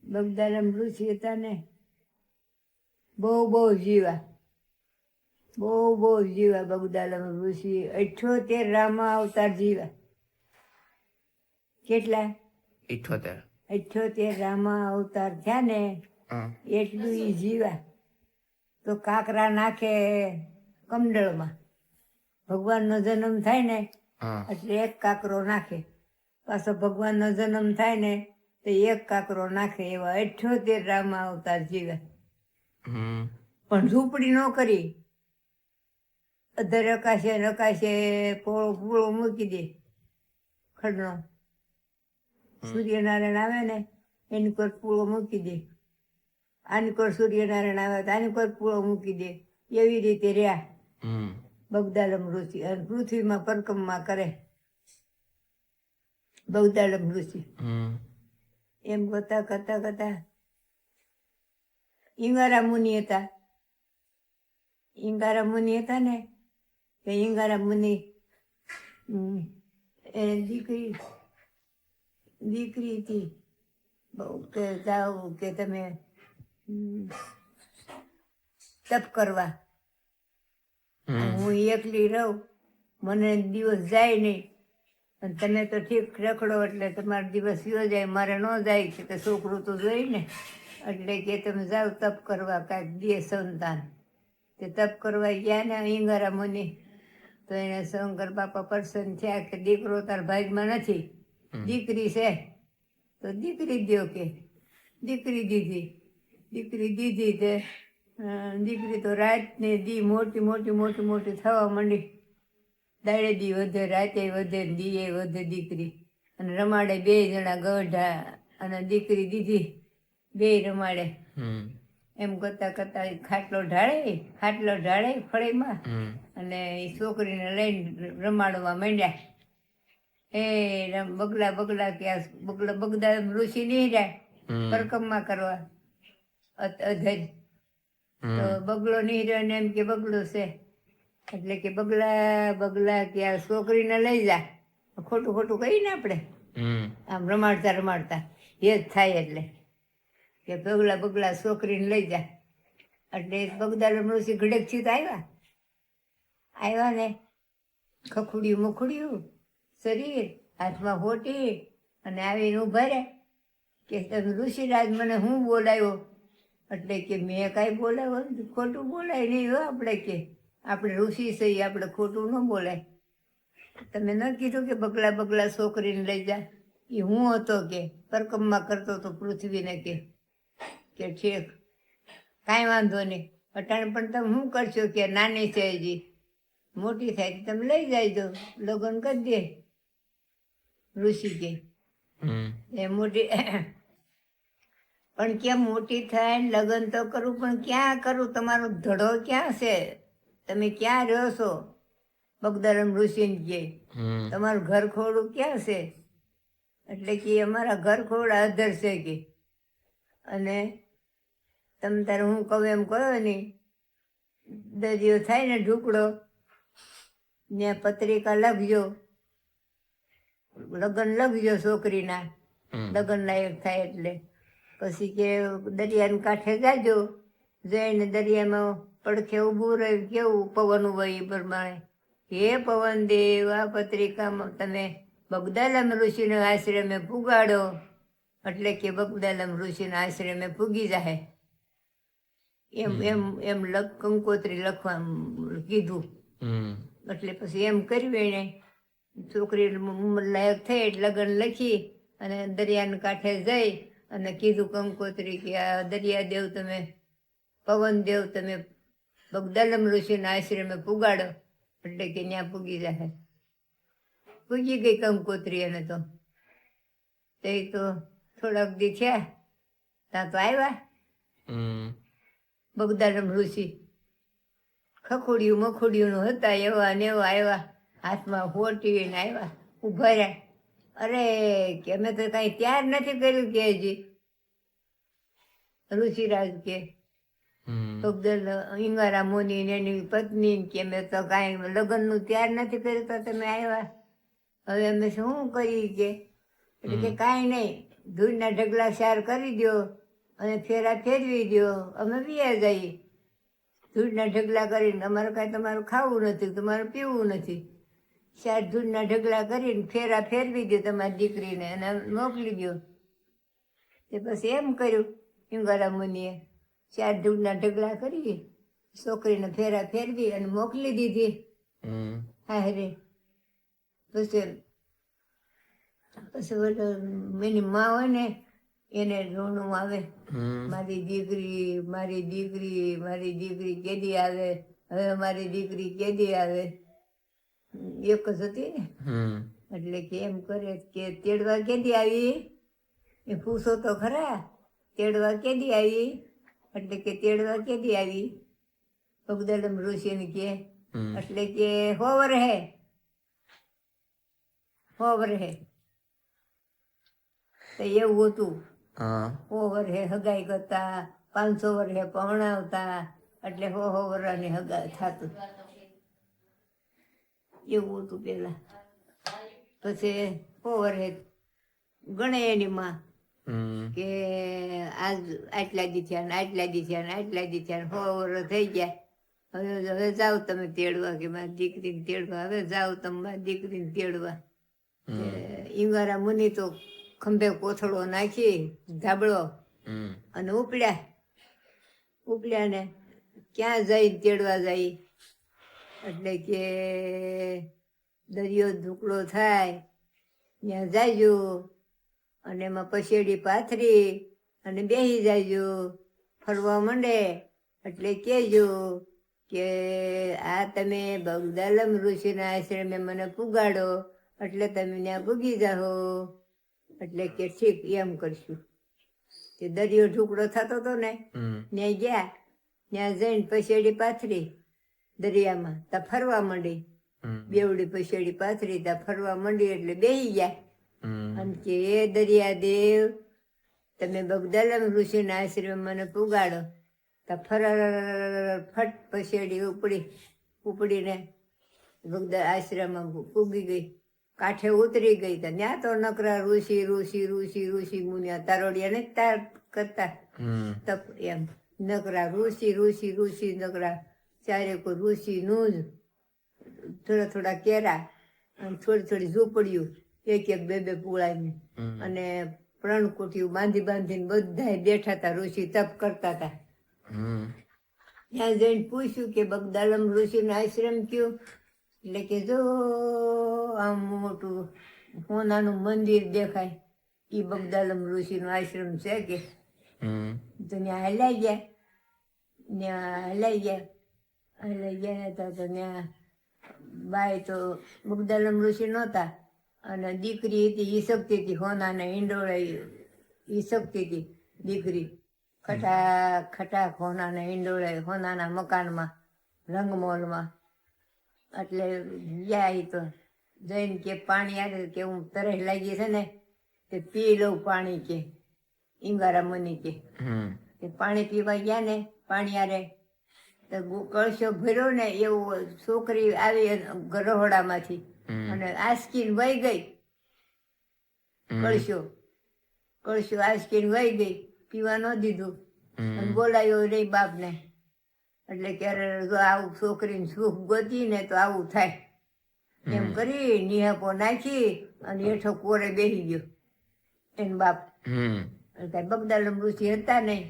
બગદારામ ઋષિ હતા ને, બહુ જીવા, બહુ જીવા. બગદારામ ઋષિ 78 રામા અવતાર જીવા. કેટલા? 78 રામા અવતાર થયા ને એટલું ઈ જીવા. તો કાકરા નાખે કમંડળમાં. ભગવાનનો જન્મ થાય ને એટલે એક કાકરો નાખે, પાછો ભગવાનનો જન્મ થાય ને તો એક કાકરો નાખે. એવા 78 રામા અવતાર જીવ્યા. પણ ઝૂંપડી ન કરી, અધર અકાશે પૂળો મૂકી દે ખડનો. સૂર્યનારાયણ આવે ને એની પર પૂળો મૂકી દે, આની પર સૂર્યનારાયણ આવે તો આની પર પૂળો મૂકી દે. એવી રીતે રહ્યા બગદાલમ ઋષિ. અને પૃથ્વીમાં પરિક્રમા કરે બગદાલમ ઋષિ. એમ કરતા ઈંગારા મુનિ હતા. ઈંગારા મુનિ હતા ને તે ઈંગારા મુનિ એને દીકરી હતી. બહુ કે જાઓ કે તમે તપ કરવા, હું એકલી રહું, મને દિવસ જાય નહીં, અને તમે તો ઠીક રખડો એટલે તમારો દિવસ જાય, મારે ન જાય કે છોકરું તો જોઈ ને. એટલે કે તમે જાઓ તપ કરવા, કાંઈક દે સંતાન. તે તપ કરવા ગયા ને ઈંગારા મુનિ, તો એને શંકર બાપા પ્રસન્ન થયા કે દીકરો તાર ભાગમાં નથી, દીકરી છે તો દીકરી દ્યો. કે દીકરી દીધી તે દીકરી તો રાતને દી મોટી થવા માંડી. દાડે દી વધે, રાતે વધે, દીએ વધે દીકરી. અને રમાડે 2 જણા ગઢા અને દીકરી દીધી 2 રમાડે. એમ કરતા ખાટલો ઢાળે ફળીમાં, અને એ છોકરીને લઈને રમાડવા માંડ્યા. બગલા કે બગદાલમ ઋષિ નહીં જાય પરિક્રમા કરવા અધર. તો બગલો નહીં રહ્યો ને એમ કે બગલો છે, એટલે કે બગલા કે આ છોકરીને લઈ જા. ખોટું કહીને આપણે આમ રમાડતા એ જ થાય. એટલે કે બગલા છોકરીને લઈ જા. એટલે બગદાલમ ઋષિ ઘડેકથી તો આવ્યા ને, ખખુડિયું શરીર, હાથમાં હોટી, અને આવીને ઉભા રહ્યા કે તમે ઋષિરાજ મને હું બોલાવ્યો? એટલે કે મેં કાંઈ બોલાવ્યો નથી. ખોટું બોલાય નહીં હો આપણે, કે આપણે ઋષિ છીએ, આપણે ખોટું ન બોલાય. તમે ન કીધું કે બગલા છોકરીને લઈ જા? એ હું હતો કે પરિક્રમા કરતો હતો પૃથ્વીને. કે ઠીક, કાંઈ વાંધો નહીં. અટાણે પણ તમે શું કરશો? કે નાની છે હજી, મોટી થાય તમે લઈ જાયજો, લગ્ન કરી દે. ઋષિ કે એ મોટી પણ કેમ મોટી થાય લગ્ન તો કરું, પણ ક્યાં કરું? તમારો ધડો ક્યાં છે? તમે ક્યાં રહ્યો છો? બગદાલમ ઋષિને કે તમારું ઘર ખોડું ક્યાં છે? એટલે કે અમારા ઘર ખોડા અધર છે કે, અને તમે તારે હું કહું એમ કહો નહીં. દરિયો થાય ને ઢુકડો, ત્યાં પત્રિકા લખજો, લગ્ન લખજો છોકરીના, લગ્ન લાયક થાય એટલે. પછી કે દરિયાને કાંઠે જાજો, જઈને દરિયામાં પડખે ઊભું રહે. કેવું પવન હોય એ પ્રમાણે, હે પવન દેવ, આ પત્રિકામાં તમે બગદાલમ ઋષિનો આશ્રમે પુગાડો. એટલે કે બગદાલમ ઋષિના આશ્રમે પૂગી જાય. એમ કંકોત્રી લખવા કીધું. એટલે પછી એમ કર્યું એને. છોકરી ઉંમર લાયક થઈ એટલે લગ્ન લખી અને દરિયાને કાંઠે જઈ અને કીધું કંકોત્રી કે આ દરિયાદેવ તમે, પવન દેવ તમે બગદાલમ ઋષિના આશ્રમે પુગાડો. એટલે કે ત્યાં પૂગી જાય. પૂગી ગઈ કંકોત્રી. એને તો તે તો થોડાક દી થયા ત્યાં તો આવ્યા બગદાલમ ઋષિ. ખખુડિયું હતા એવા ને એવા આવ્યા, હાથમાં હોટીને આવ્યા, ઊભા રહ્યા. અરે કે અમે તો કાંઈ ત્યાર નથી કર્યું કે હજી. ઋષિરાજ કે ઈંગારા મુનિ ને એની પત્ની કે મેં તો કાંઈ લગ્નનું ત્યાર નથી કર્યું તો તમે આવ્યા, હવે અમે શું કરી કે? એટલે કે કાંઈ નહીં, ધૂળના ઢગલા સાર કરી દો અને ફેરા ફેરવી દો, અમે વ્યા જઈએ. ધૂળના ઢગલા કરીને અમારે કાંઈ તમારું ખાવું નથી, તમારું પીવું નથી. ચાર ધૂળના ઢગલા કરીને ફેરા ફેરવી દો તમારી દીકરીને અને મોકલી દો. તે પછી એમ કર્યું ઈંગારા મુનિએ, ચાર ધૂળના ઢગલા કરી છોકરીને ફેરા ફેરવી અને મોકલી દીધી. હા રે પછી એની માં હોય ને એને રોણું આવે, મારી દીકરી મારી દીકરી મારી દીકરી કેદી આવે, હવે મારી દીકરી કેદી આવે. એક જ હતી ને, એટલે કે એમ કરે કે તેડવા કેદી આવી, એ પૂછો તો ખરા, તેડવા કેદી આવી, એટલે કે તેડવા કેદી આવી. પગદલમ ઋષિને કે, એટલે કે હોવર હે તો એવું હતું. વર્ષે હગાઈ કરતા, 500 વર્ષે પહોણાવતા, એટલે 100 વર્ષની હગાઈ થતું. એવું હતું પેલા. પછી 100 વર્ષે ગણે એની માં કે આજ આટલા દી થયા ને આટલા દી થયા ને આટલા દી થયા ને 100 વર્ષ થઈ ગયા, હવે જાઓ તમે તેડવા, કે મારી દીકરીને તેડવા, હવે જાઓ તમે મારી દીકરીને તેડવા. ઈંગારા મુનિ તો ખંભે કોથળો નાખી ધાબળો અને ઉપડ્યા ને ક્યાં જઈ તેડવા જાય, એટલે કે દરિયો ઢુકડો થાય ત્યાં જાયજો અને એમાં પસેડી પાથરી અને બેસી જાયજો. ફરવા માંડે એટલે કહેજો કે આ તમે બગદાલમ ઋષિના આશ્રમે મને પુગાડો, એટલે તમે ત્યાં ભૂગી જાઓ. એટલે કે ઠીક એમ કરશું. તે દરિયો ઢુકડો થતો હતો ને, ત્યાં ગયા, ત્યાં જઈને પસેડી પાથરી દરિયામાં, ત્યાં ફરવા માંડી. બેવડી પસેડી પાથરી ત્યાં ફરવા માંડી એટલે બેસી ગયા. અને કે એ દરિયાદેવ તમે બગદાલમ ઋષિના આશ્રમ મને પુગાડો. ત્યાં ફટ પસેડી ઉપડીને આશ્રમમાં પૂગી ગઈ, કાંઠે ઉતરી ગઈ. ત્યાં તો નકરા ઋષિ મુનિયા તારોડિયા ને તાર કરતા તપ એમ, નકરા ઋષિ નકરા ચારે કોઈ ઋષિનું જ. થોડા કેરા અને થોડી ઝૂંપડીયું, એક બે પુળાઈને અને પ્રણકુટીયું બાંધીને બધા બેઠા હતા. ઋષિ તપ કરતા હતા. ત્યાં જઈને પૂછ્યું કે બગદાલમ ઋષિનો આશ્રમ કયો, એટલે કે જો આમ મોટું સોનાનું મંદિર દેખાય, એ બગદાલમ ઋષિનો આશ્રમ છે કે. તો ત્યાં હલાઈ ગયા હતા. તો ત્યાં બાય તો બગદાલમ ઋષિ નહોતા, અને દીકરી હતી એ શકતી હતી, હોનાના ઈંડોળે એ શકતી હતી દીકરી. ખટાક હોનાના ઈંડોળે, હોનાના મકાનમાં, રંગમોલમાં. એટલે ગયા તો જઈને કે પાણી આવે, કે હું તરસ લાગી છે ને તે પી લઉં પાણી, કે ઈંગારા મુનિ કે પાણી પીવા ગયા ને, પાણી આરે તો કળશો ભર્યો ને, એવું છોકરી આવી રહોડામાંથી અને આસકીને વહી ગઈ. કળશો આસકીને વહી ગઈ, પીવા ન દીધું. અને બોલાયો રે બાપને, એટલે ક્યારે આવું છોકરીને સુખ ગોતી ને તો આવું થાય એમ કરી નિહાપો નાખી અને હેઠો કોરે બેસી ગયો એન બાપ. કઈ બગદાલમ ઋષિ હતા નહીં.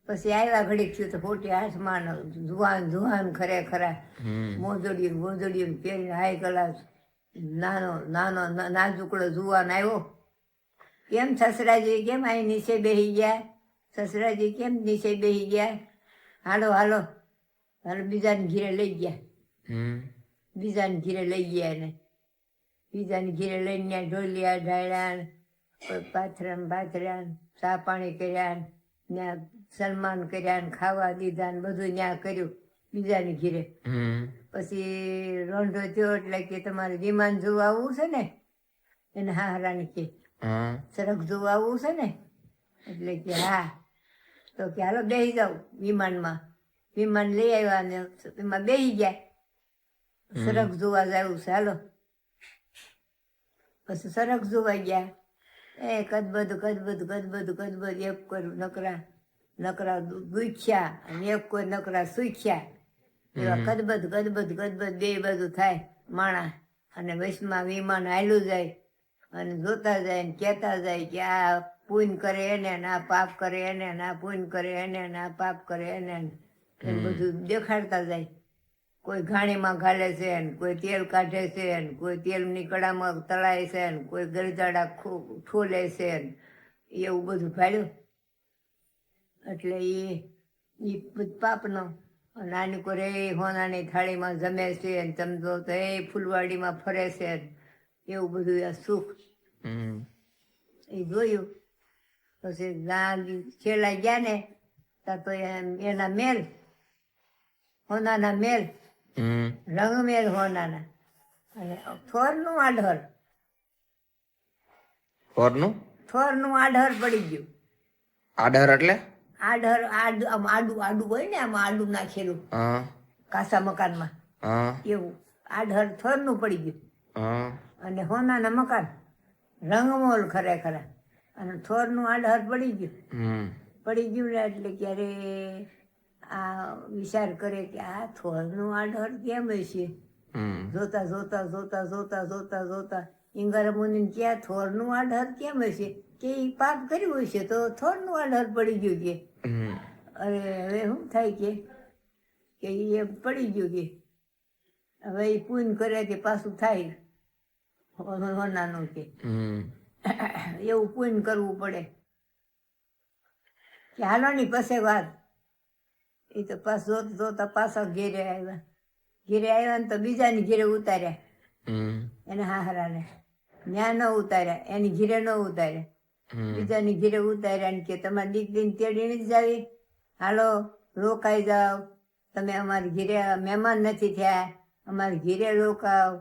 પછી આવ્યા ઘડીક થયું તો ખોટી હાથમાં જુવાન ખરેખરા મોજડીયું પહેરીને હાઈ કલાસ નાનો નાજુકડો જુવાન આવ્યો. કેમ સસરાજી કેમ અહીં નીચે બેસી ગયા, સસરાજી કેમ નીચે બેસી ગયા, હાલો બીજાને ઘીરે લઈ ગયા. બીજાને ઘીરે લઈ ગયા એને. બીજાને ઘીરે લઈને ઢોલિયા ઢાળ્યા, પાથર્યા, ચા પાણી કર્યા, ત્યાં સન્માન કર્યા ને ખાવા દીધા ને બધું ત્યાં કર્યું બીજાની ઘીરે. પછી રોંઢો થયો એટલે કે તમારે વિમાન જોવા આવવું છે ને, એને હારાની કે સરખ જોવા આવવું છે ને, એટલે કે હા. તો કે હાલો બેસી જાવ વિમાનમાં. વિમાન લઈ આવ્યા ને એમાં બેસી ગયા. સરખ જોવા જવું છે હાલો. પછી સરખ જોવા ગયા. એ કદબદ એક કોઈ નકરા દુખ્યા અને એક કોઈ નકરા સુખ્યા એવા કદબદ બે બાજુ થાય માણા અને વૈષ્ણમાં વિમાન હાલ્યું જાય અને જોતા જાય ને કહેતા જાય કે આ પૂન કરે એને ને આ પાપ કરે એને ને આ પૂન કરે એને ને આ પાપ કરે એને ને બધું દેખાડતા જાય. કોઈ ઘાણીમાં ઘાલે છે ને કોઈ તેલ કાઢે છે ને કોઈ તેલની કડામાં તળાય છે ને કોઈ ગરજાડા ઠોલે છે ને એવું બધું ભાડ્યું. એટલે એ પાપનો નાની કોરે હોનાની થાળીમાં જમે છે ને તમે જો તો એ ફૂલવાડીમાં ફરે છે એવું બધું આ સુખ એ જોયું. પછી છેલ્લા ગયા ને ત્યાં તો એના મેલ હોનાના મેલ રંગમેલ હોનાના અને થોરનું આઢર પડી ગયું. આડર એટલે આઢર આડું હોય ને આમાં આડું નાખેલું કાસા મકાનમાં એવું આઢર થોરનું પડી ગયું અને હોનાના મકાન રંગમોલ ખરેખર અને થોરનું આઢર પડી ગયું ને એટલે ક્યારે આ વિચાર કરે કે આ થોરનું આઢર કેમ હશે. જોતા ઇંગર મુનિને ક્યાં થોરનું આઢર કેમ હશે કે એ પાપ કર્યું હશે તો થોરનું આઢર પડી ગયું કે અરે હવે શું થાય કે એ પડી ગયું કે હવે એ પૂન કરે કે પાછું થાય હોનાનું કે એવું પૂન કરવું પડે કે હાલો ની પાસે વાત. એ તો પાછું જોતા પાછા ઘેરે આવ્યા ને તો બીજાની ઘેરે ઉતાર્યા એને હાહરાને ત્યાં ન ઉતાર્યા એની ઘેરે ન ઉતાર્યા બીજાની ઘેરે ઉતાર્યા ને કે તમારી દીકરીને તેડીને જ જાવી હાલો રોકાઈ જાઓ તમે અમારી ઘેરે મહેમાન નથી થયા અમારી ઘેરે રોકાવ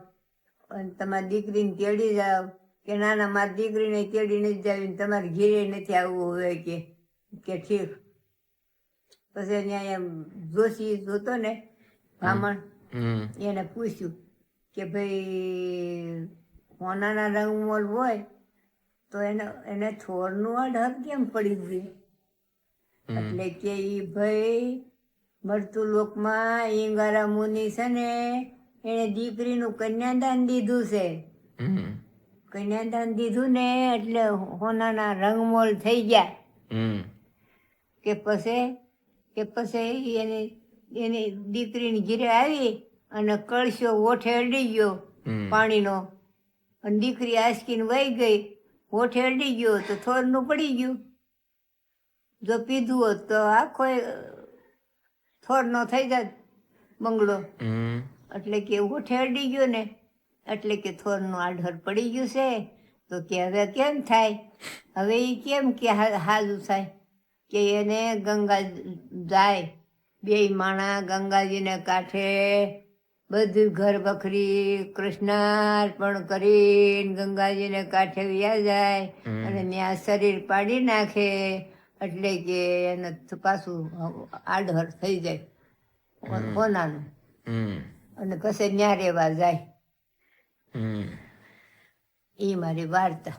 અને તમારી દીકરીને તેડી જાઓ કે ના ના મારી દીકરીને તેડીને જ જાવી ને તમારી ઘેરે નથી આવવું હોય કે ઠીક. પછી અહીંયા જોશી જોતો ને બ્રાહ્મણ એને પૂછ્યું કે ભાઈ હોનાના રંગમોલ હોય તો એને થોરનું આઢર કેમ પડી ગયું. એટલે કે એ ભાઈ મળતું લોકમાં ઈંગારા મુનિ છે ને એને દીકરીનું કન્યાદાન દીધું છે. કન્યાદાન દીધું ને એટલે હોનાના રંગમોલ થઈ ગયા કે પછી એની દીકરીની ઘીરે આવી અને કળશો ઓઠે અડી ગયો પાણીનો અને દીકરી આસકીને વહી ગઈ. ઓઠે અડી ગયો તો થોરનું પડી ગયું. જો પીધું હોત તો આખો થોરનો થઈ જાત બંગલો. એટલે કે ઓઠે અડી ગયો ને એટલે કે થોરનું આઢર પડી ગયું છે તો કે હવે કેમ થાય. હવે એ કેમ કે હાજુ થાય કે એને ગંગા જાય બે માણા ગંગાજીને કાંઠે બધું ઘર બખરી કૃષ્ણાર્પણ કરીને ગંગાજીને કાંઠે વ્યા જાય અને ત્યાં શરીર પાડી નાખે એટલે કે એને પાછું આડહર થઈ જાય હોનાનું અને પછી ત્યાં રહેવા જાય. એ મારી વાર્તા.